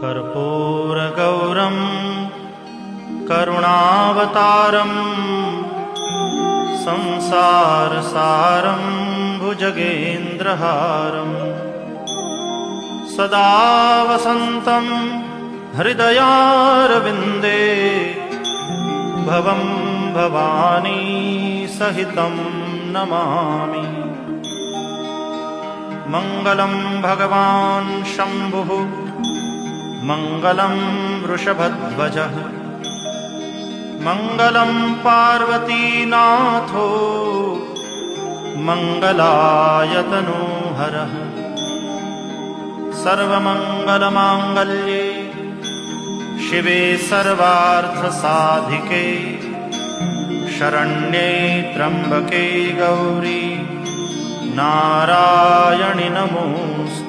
कर्पूरगौरं करुणावतारं संसारसारं भुजगेन्द्रहारं सदा वसन्तं हृदयारविन्दे भवं भवानी सहितं नमामि। मङ्गलं भगवान् शम्भुः मङ्गलं वृषभध्वजः मङ्गलं पार्वतीनाथो मङ्गलायतनोहरः। सर्वमङ्गलमाङ्गल्ये शिवे सर्वार्थसाधिके शरण्ये त्र्यम्बके गौरी नारायणि नमोस्तुते।